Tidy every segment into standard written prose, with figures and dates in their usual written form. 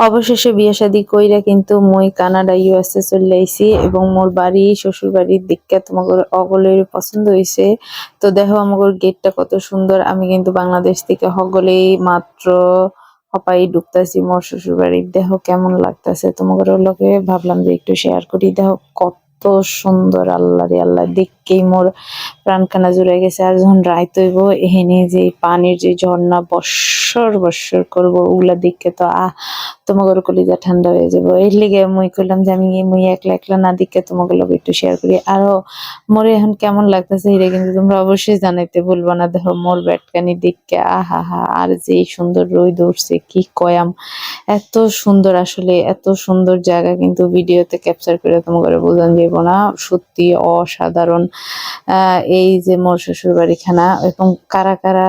অবশেষে বিয়ে শাদী কইরা কিন্তু মুই কানাডা ইউএসএ চলে আইছি এবং মোর বাড়ি শ্বশুর বাড়ির দিকটা তোমাদের অগলের পছন্দ হয়েছে। তো দেখো আমাদের গেটটা কত সুন্দর। আমি কিন্তু বাংলাদেশ থেকে হগলেই মাত্র হপাই ঢুকতাছি মোর শ্বশুর বাড়ির। দেখো কেমন লাগতেছে তোমাদের লোকে, ভাবলাম যে একটু শেয়ার করি। দেখো কত সুন্দর, আল্লাহ রে আল্লাহ, দেখকেই মোর প্রাণখানা জুড়ে গেছে। আর যখন রাইত হইব এহেনে যে পানির যে ঝর্ণা বর্ষর বর্ষর করবো ওগুলা দেখে তো তোমাগর কলিজা ঠান্ডা হয়ে যাবো। এর লিগে মুই কইলাম যে মুই একলা একলা না দিকে তোমাকে লগে একটু শেয়ার করি। আরো মোরে এখন কেমন লাগতেছে এটা কিন্তু তোমরা অবশ্যই জানাইতে ভুলবা না। দেখো মোর ব্যাটকানি দিকে আহা হা, আর যে সুন্দর রোদ উঠছে কি কয়াম, এত সুন্দর, আসলে এত সুন্দর জায়গা কিন্তু ভিডিওতে ক্যাপচার করে তোমাকে বোঝানো যাব না, সত্যি অসাধারণ। এই যে মোর শ্বশুর বাড়িখানা, এবং কারা কারা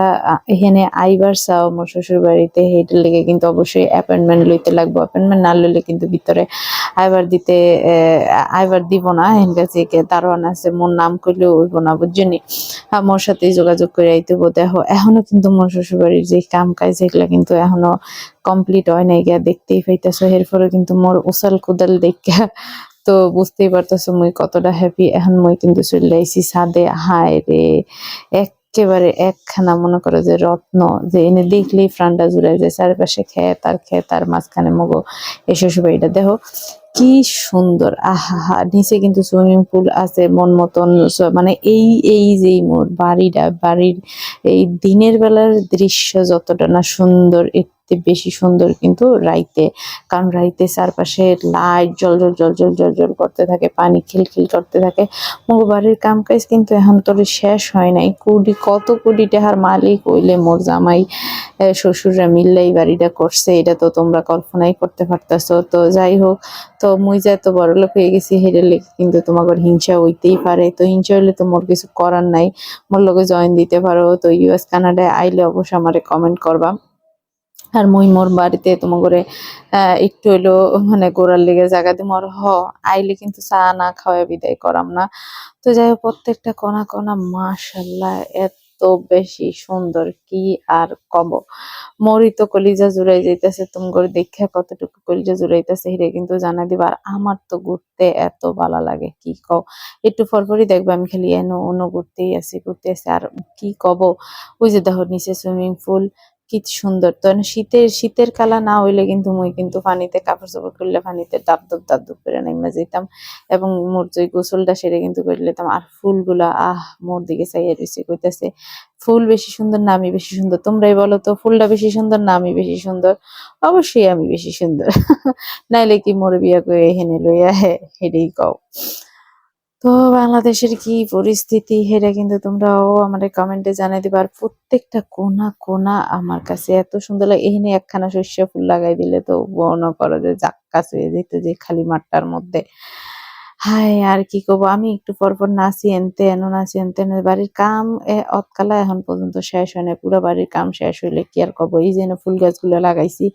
এখানে আইবার চাও মোর শ্বশুর বাড়িতে, সেইটার লেগে কিন্তু অবশ্যই অ্যাপয়েন্টমেন্ট লইতে লাগবে। অ্যাপয়েন্টমেন্ট না লইলে কিন্তু ভিতরে আইবার দিতে আইবার দিব না। হেন কাছে দারোয়ান আছে, মোর নাম করলেও হইব না, বুঝছনি। মোর সাথেই যোগাযোগ করে আইতে হবো। দেখো এখনো কিন্তু মোর শ্বশুর বাড়ির যে কাম কাজ এগুলা কিন্তু এখনো কমপ্লিট হয় নাই, গিয়া দেখতেই পাইতেছো। এরপরে কিন্তু মোর উসাল কুদাল দেখা তো বুঝতেই পারতেছো মুই কতটা হ্যাপি। এখন মুই কিন্তু চলে আইছি ছাদে। হায় রে, একেবারে একখানা মনে করো যে রত্ন, যে এনে দেখলেই প্রাণটা জুড়ে যায়। চারপাশে ক্ষেত আর ক্ষেত, আর মাঝখানে মগো এই শ্বশুর বাড়িটা। দেখো কি সুন্দর, আহা, নিচে কিন্তু সুইমিং পুল আছে মন মতন। মানে এই যে মোর বাড়ির এই দিনের বেলার দৃশ্য যতটা না সুন্দর, এর থেকে বেশি সুন্দর কিন্তু রাইতে। কারণ রাইতে চারপাশে লাইট জল করতে থাকে, পানি খিলখিল করতে থাকে। মোর বাড়ির কাম কাজ কিন্তু এখন তোর শেষ হয় নাই। কত কোটি টাকার মালিক হইলে মোর জামাই শ্বশুররা মিললে এই বাড়িটা করছে, এটা তো তোমরা কল্পনাই করতে পারতেছো। তো যাই হোক, তো মুই যে এত বড়লোক হয়ে গেছি হেরে লেগে কিন্তু তোমাদের হিংসা হইতেই পারে। তো হিংসা হইলে তো মোর কিছু করার নাই, মোর লগে জয়েন দিতে পারো। তো ইউএস কানাডায় আইলে অবশ্যই আমারে কমেন্ট করবা। আর মুই মোর বাড়িতে তোমাকে একটু হইলো মানে গোড়ার লেগে জায়গা দিম। আর আইলে কিন্তু চা না খাওয়া বিদায় করাম না। তো যাই হোক, প্রত্যেকটা কোনা কোনা মাশাল্লাহ এত বেশি সুন্দর, কি আর কব। মরি তো কলিজা জুড়াই যাইতেছে। তুমি করে দেখে কতটুকু কলিজা জুড়াইতেছে হিরে কিন্তু জানা দিবা। আর আমার তো ঘুরতে এত ভালো লাগে কি কও। একটু পরপরই দেখবে আমি খালি এনো অন্য ঘুরতে আছি আর কি কব। ওই যে দেখো নিচে সুইমিং পুল, কি সুন্দর। তো শীতের কালা না হইলে কিন্তু মুই কিন্তু পানিতে কাপড় চোপড় করলে পানিতে দাপ দুপ করে নেমে যেতাম, এবং মোর যে গোসলটা সেরে কিন্তু করে নিতাম। আর ফুলগুলা মোর দিকে চাইয়া রয়েছে, কইতাছে ফুল বেশি সুন্দর না আমি বেশি সুন্দর? তোমরাই বলো তো, ফুলটা বেশি সুন্দর না আমি বেশি সুন্দর? অবশ্যই আমি বেশি সুন্দর। নাইলে কি মোর বিয়া করে হেনে লইয়া হেডেই কও। তো বাংলাদেশের কি পরিস্থিতি সেটা কিন্তু তোমরাও আমাদের কমেন্টে জানাই দিবা। আর প্রত্যেকটা কোনা কোনা আমার কাছে এত সুন্দর লাগে। এখানে একখানা শস্য ফুল লাগাই দিলে তো মনে করো যে জাক্কাস হয়ে যেত যে খালি মাঠটার মধ্যে। হায় আর কি করবো, আমি একটু পর নাচি এনতে এনো নাচি এনতে এনো। বাড়ির কাম অতকালা এখন পর্যন্ত শেষ হয় না। পুরো বাড়ির কাম শেষ হইলে কি আর করবো। এই যে ফুল গাছগুলো লাগাইছি,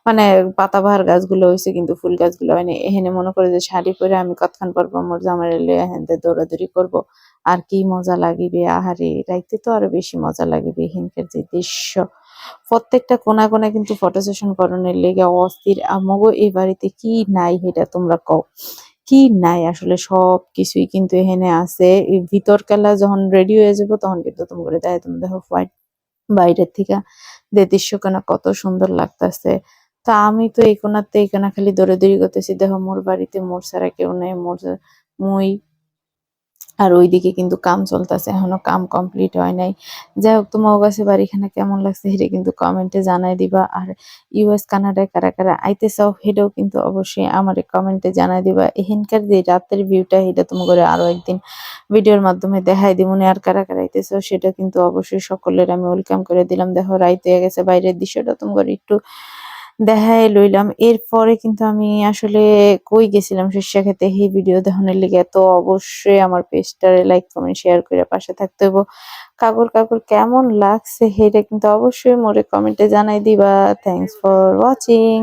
মানে পাতাবাহার গাছগুলো হয়েছে কিন্তু ফুল গাছগুলো হয়নি। এখানে মনে করে যে শাড়ি পরে আমি কতক্ষণ পরবো মোর জামাই এলে এখানতে দৌড়াদৌড়ি করবো। আর কি মজা লাগিবে, আহারে রাইতে তো আরো বেশি মজা লাগিবে। এখানকার যে দৃশ্য, প্রত্যেকটা কোনা কোনা কিন্তু ফটো সেশন করণের লেগে অস্থির। আমগো এই বাড়িতে কি নাই সেটা তোমরা কও। কি নাই আসলে সব কিছুই কিন্তু এখানে আছে। এই ভিতর কালা যখন রেডি হয়ে যাবো তখন কিন্তু তোমরা দেয়, তুমি দেখো বাইরের থেকে যে দৃশ্যখানা কত সুন্দর লাগতেছে। তা আমি তো এই কোনাতে এই কোনা খালি দৌড়াদৌড়ি করতেছি। দেখো মোর বাড়িতে মোর ছাড়া কেউ নেই, মুই। আর ওইদিকে কিন্তু কাম চলতেছে, এখনো কাম কমপ্লিট হয় নাই। যাই হোক, তোমার কাছে বাড়িখানা কেমন লাগছে সেটা কিন্তু কমেন্টে জানাই দিবা। আর ইউএস কানাডায় কারা কারা আইতে চাও সেটাও কিন্তু অবশ্যই আমার কমেন্টে জানাই দিবা। এখানকার যে রাতের ভিউটা এটা তোমার করে আরো একদিন ভিডিওর মাধ্যমে দেখাই দিব। আর কারা কারা আইতে চাও সেটা কিন্তু অবশ্যই সকলের আমি ওয়েলকাম করে দিলাম। দেখো রাইত হয়ে গেছে, বাইরের দৃশ্যটা তোমার একটু দেখাই লইলাম। এরপরে কিন্তু আমি আসলে কই গেছিলাম সরিষা খেতে সেই ভিডিও দেখানোর লিগে। তো অবশ্যই আমার পেজটারে লাইক কমেন্ট শেয়ার করে পাশে থাকতে হইব। কাকুর কেমন লাগছে সেটা কিন্তু অবশ্যই মোরে কমেন্টে জানাই দিবা। Thanks for watching.